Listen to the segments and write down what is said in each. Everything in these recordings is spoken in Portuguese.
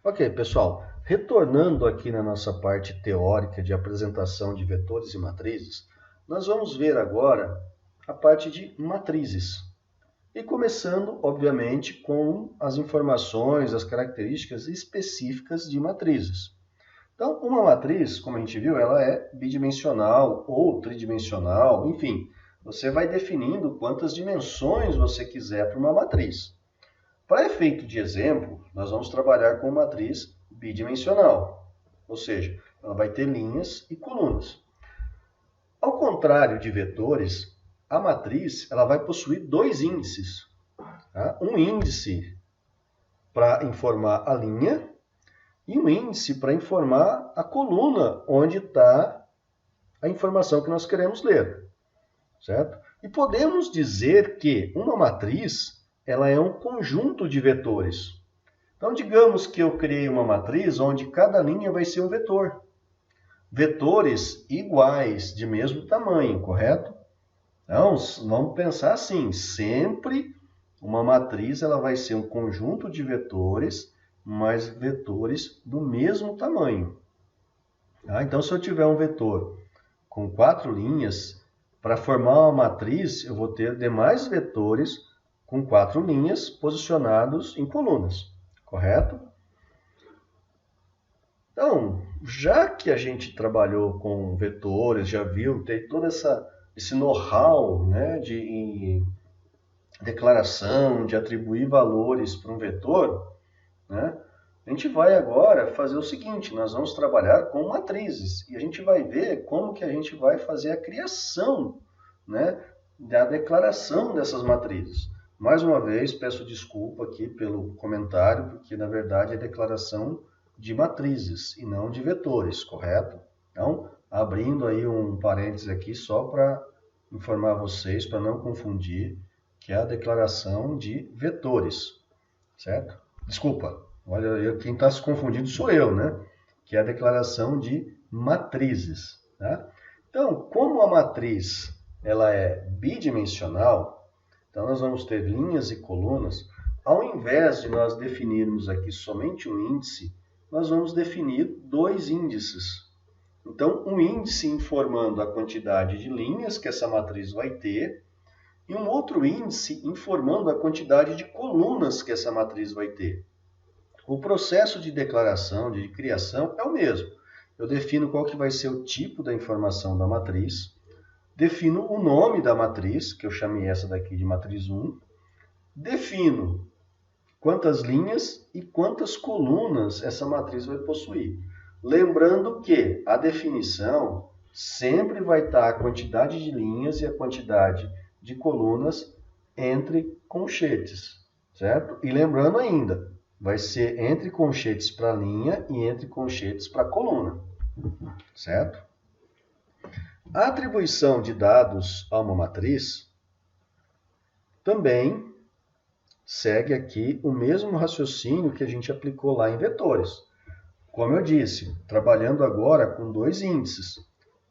Ok, pessoal, retornando aqui na nossa parte teórica de apresentação de vetores e matrizes, nós vamos ver agora a parte de matrizes. E começando, obviamente, com as informações, as características específicas de matrizes. Então, uma matriz, como a gente viu, ela é bidimensional ou tridimensional, enfim, você vai definindo quantas dimensões você quiser para uma matriz. Para efeito de exemplo, nós vamos trabalhar com matriz bidimensional, ou seja, ela vai ter linhas e colunas. Ao contrário de vetores, a matriz ela vai possuir dois índices. Tá? Um índice para informar a linha e um índice para informar a coluna onde está a informação que nós queremos ler. Certo? E podemos dizer que uma matriz ela é um conjunto de vetores. Então, digamos que eu criei uma matriz onde cada linha vai ser um vetor. Vetores iguais, de mesmo tamanho, correto? Então, vamos pensar assim, sempre uma matriz ela vai ser um conjunto de vetores, mas vetores do mesmo tamanho. Então, se eu tiver um vetor com 4 linhas, para formar uma matriz, eu vou ter demais vetores com 4 linhas posicionados em colunas, correto? Então, já que a gente trabalhou com vetores, já viu, tem todo esse know-how, né, de declaração, de atribuir valores para um vetor, né, a gente vai agora fazer o seguinte, nós vamos trabalhar com matrizes e a gente vai ver como que a gente vai fazer a criação, né, da declaração dessas matrizes. Mais uma vez, peço desculpa aqui pelo comentário, porque na verdade é declaração de matrizes e não de vetores, correto? Então, abrindo aí um parênteses aqui só para informar vocês, para não confundir, que é a declaração de vetores, certo? Desculpa, olha, quem está se confundindo sou eu, né? Que é a declaração de matrizes, tá? Então, como a matriz ela é bidimensional, então nós vamos ter linhas e colunas. Ao invés de nós definirmos aqui somente um índice, nós vamos definir dois índices. Então, um índice informando a quantidade de linhas que essa matriz vai ter e um outro índice informando a quantidade de colunas que essa matriz vai ter. O processo de declaração, de criação, é o mesmo. Eu defino qual que vai ser o tipo da informação da matriz, defino o nome da matriz, que eu chamei essa daqui de matriz 1, defino quantas linhas e quantas colunas essa matriz vai possuir. Lembrando que a definição sempre vai estar a quantidade de linhas e a quantidade de colunas entre colchetes, certo? E lembrando ainda, vai ser entre colchetes para linha e entre colchetes para coluna, certo? A atribuição de dados a uma matriz também segue aqui o mesmo raciocínio que a gente aplicou lá em vetores. Como eu disse, trabalhando agora com dois índices.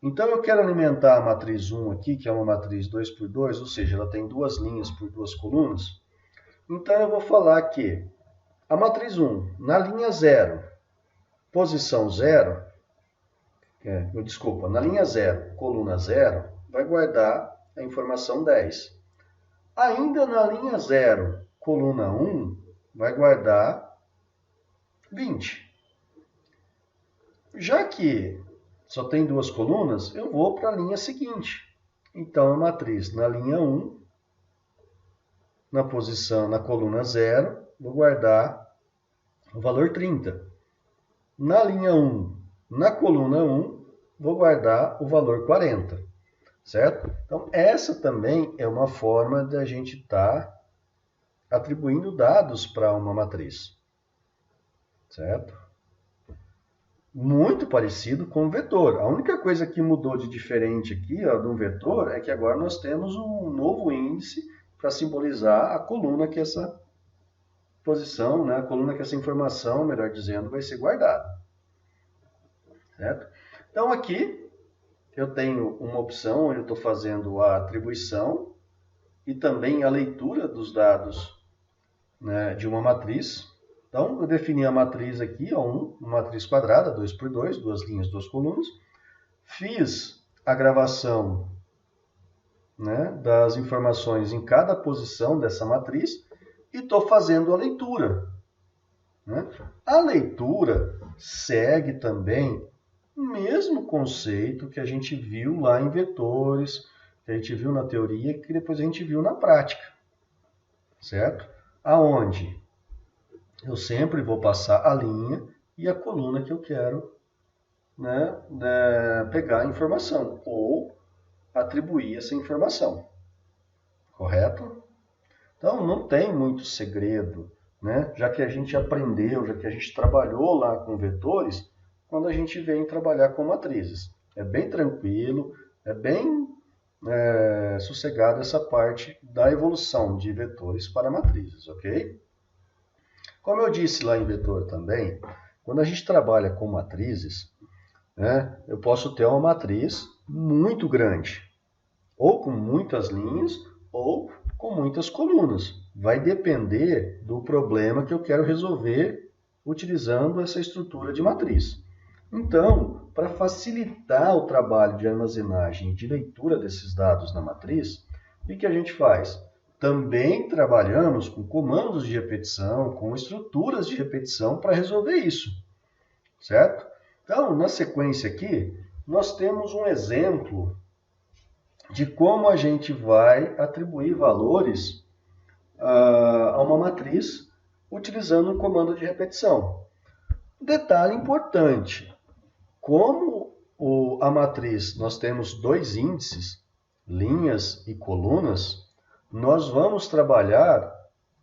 Então, eu quero alimentar a matriz 1 aqui, que é uma matriz 2 por 2, ou seja, ela tem duas linhas por duas colunas. Então, eu vou falar que a matriz 1, na linha 0, posição 0, na linha 0, coluna 0, vai guardar a informação 10. Ainda na linha 0, coluna 1, vai guardar 20. Já que só tem duas colunas, eu vou para a linha seguinte. Então, a matriz na linha 1, na coluna 0, vou guardar o valor 30. Na linha 1, na coluna 1, vou guardar o valor 40. Certo? Então, essa também é uma forma de a gente estar atribuindo dados para uma matriz. Certo? Muito parecido com o vetor. A única coisa que mudou de diferente aqui, ó, do vetor, é que agora nós temos um novo índice para simbolizar a coluna que essa posição, né, a coluna que essa informação, melhor dizendo, vai ser guardada. Certo? Então, aqui eu tenho uma opção onde eu estou fazendo a atribuição e também a leitura dos dados, né, de uma matriz. Então, eu defini a matriz aqui, ó, uma matriz quadrada, 2 por 2, duas linhas, duas colunas. Fiz a gravação, né, das informações em cada posição dessa matriz e estou fazendo a leitura. Né? A leitura segue também o mesmo conceito que a gente viu lá em vetores, que a gente viu na teoria e que depois a gente viu na prática. Certo? Aonde eu sempre vou passar a linha e a coluna que eu quero, né, pegar a informação ou atribuir essa informação. Correto? Então, não tem muito segredo, né? Já que a gente aprendeu, já que a gente trabalhou lá com vetores, quando a gente vem trabalhar com matrizes. É bem tranquilo, é bem sossegado essa parte da evolução de vetores para matrizes, ok? Como eu disse lá em vetor também, quando a gente trabalha com matrizes, né, eu posso ter uma matriz muito grande, ou com muitas linhas, ou com muitas colunas. Vai depender do problema que eu quero resolver utilizando essa estrutura de matriz. Então, para facilitar o trabalho de armazenagem e de leitura desses dados na matriz, o que a gente faz? Também trabalhamos com comandos de repetição, com estruturas de repetição para resolver isso, certo? Então, na sequência aqui, nós temos um exemplo de como a gente vai atribuir valores a uma matriz utilizando um comando de repetição. Detalhe importante, como a matriz nós temos dois índices, linhas e colunas, nós vamos trabalhar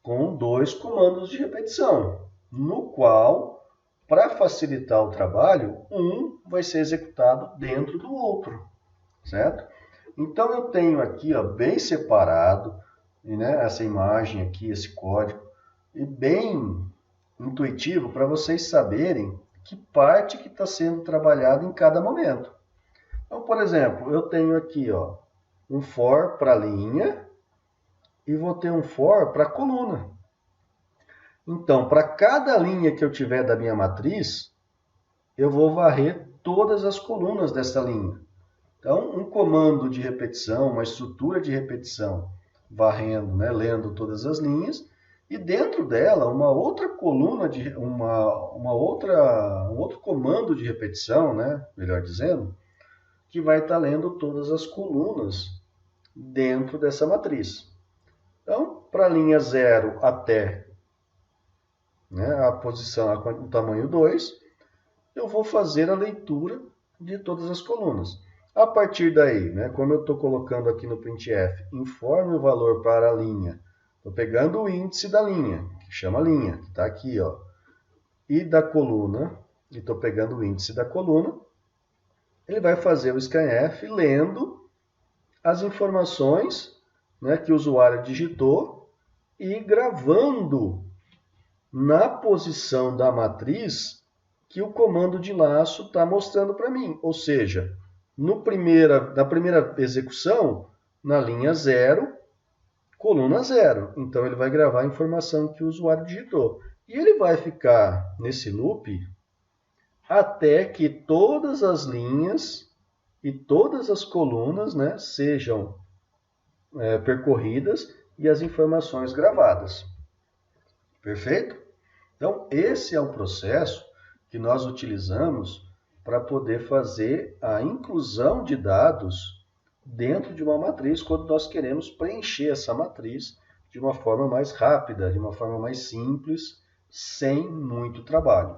com dois comandos de repetição, no qual, para facilitar o trabalho, um vai ser executado dentro do outro, certo? Então, eu tenho aqui, ó, bem separado, né, essa imagem aqui, esse código, e bem intuitivo para vocês saberem que parte que está sendo trabalhada em cada momento. Então, por exemplo, eu tenho aqui, ó, um for para linha e vou ter um for para coluna. Então, para cada linha que eu tiver da minha matriz, eu vou varrer todas as colunas dessa linha. Então, um comando de repetição, uma estrutura de repetição, varrendo, né, lendo todas as linhas, e dentro dela uma outra coluna, um outro comando de repetição, né, melhor dizendo, que vai estar lendo todas as colunas dentro dessa matriz. Então, para a linha 0 até, né, a posição, o tamanho 2, eu vou fazer a leitura de todas as colunas. A partir daí, né, como eu estou colocando aqui no printf, informe o valor para a linha. Estou pegando o índice da linha, que chama linha, que está aqui, ó, e da coluna, e estou pegando o índice da coluna. Ele vai fazer o scanf lendo as informações, né, que o usuário digitou e gravando na posição da matriz que o comando de laço está mostrando para mim. Ou seja, na primeira execução, na linha 0, coluna 0. Então, ele vai gravar a informação que o usuário digitou. E ele vai ficar nesse loop até que todas as linhas e todas as colunas, né, sejam percorridas e as informações gravadas. Perfeito? Então, esse é o processo que nós utilizamos para poder fazer a inclusão de dados dentro de uma matriz quando nós queremos preencher essa matriz de uma forma mais rápida, de uma forma mais simples, sem muito trabalho.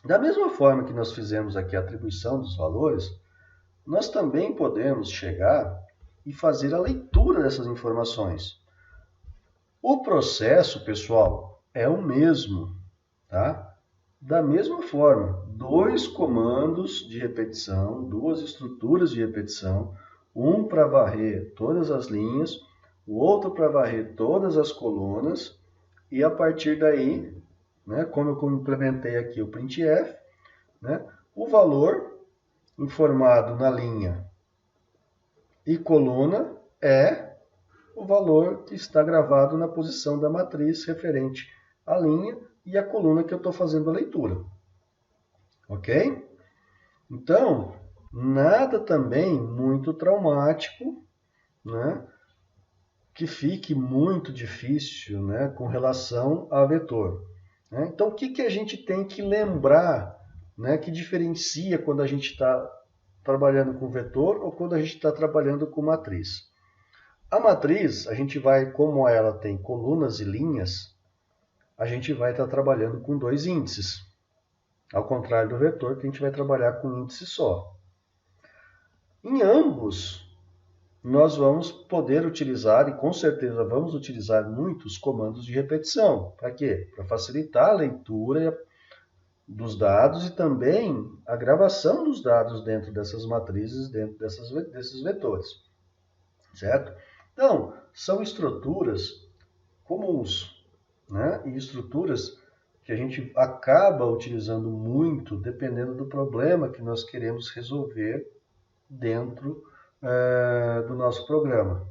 Da mesma forma que nós fizemos aqui a atribuição dos valores, nós também podemos chegar e fazer a leitura dessas informações. O processo, pessoal, é o mesmo, tá? Da mesma forma, dois comandos de repetição, duas estruturas de repetição, um para varrer todas as linhas, o outro para varrer todas as colunas, e a partir daí, né, como eu implementei aqui o printf, né, o valor informado na linha e coluna é o valor que está gravado na posição da matriz referente a linha e a coluna que eu estou fazendo a leitura. Ok? Então, nada também muito traumático, né, que fique muito difícil, né, com relação a vetor. Né? Então, o que a gente tem que lembrar, né, que diferencia quando a gente está trabalhando com vetor ou quando a gente está trabalhando com matriz? A matriz, a gente vai, como ela tem colunas e linhas, a gente vai estar trabalhando com dois índices. Ao contrário do vetor, que a gente vai trabalhar com um índice só. Em ambos, nós vamos poder utilizar, e com certeza vamos utilizar muitos comandos de repetição. Para quê? Para facilitar a leitura dos dados e também a gravação dos dados dentro dessas matrizes, dentro desses vetores. Certo? Então, são estruturas comuns, né? E estruturas que a gente acaba utilizando muito dependendo do problema que nós queremos resolver dentro do nosso programa.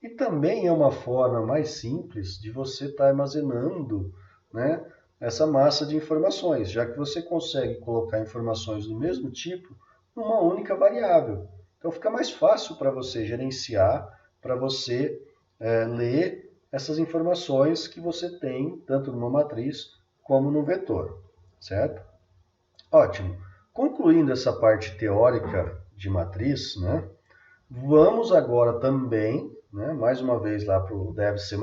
E também é uma forma mais simples de você estar armazenando, né, essa massa de informações, já que você consegue colocar informações do mesmo tipo numa única variável. Então fica mais fácil para você gerenciar, para você ler essas informações que você tem, tanto numa matriz como no vetor, certo? Ótimo. Concluindo essa parte teórica de matriz, né, vamos agora também, né, mais uma vez lá para o Dev C++,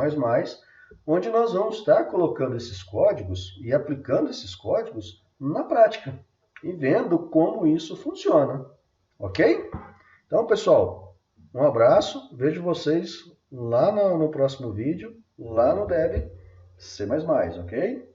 onde nós vamos estar colocando esses códigos e aplicando esses códigos na prática e vendo como isso funciona, ok? Então, pessoal, um abraço, vejo vocês lá no próximo vídeo, lá no Dev C++, ok?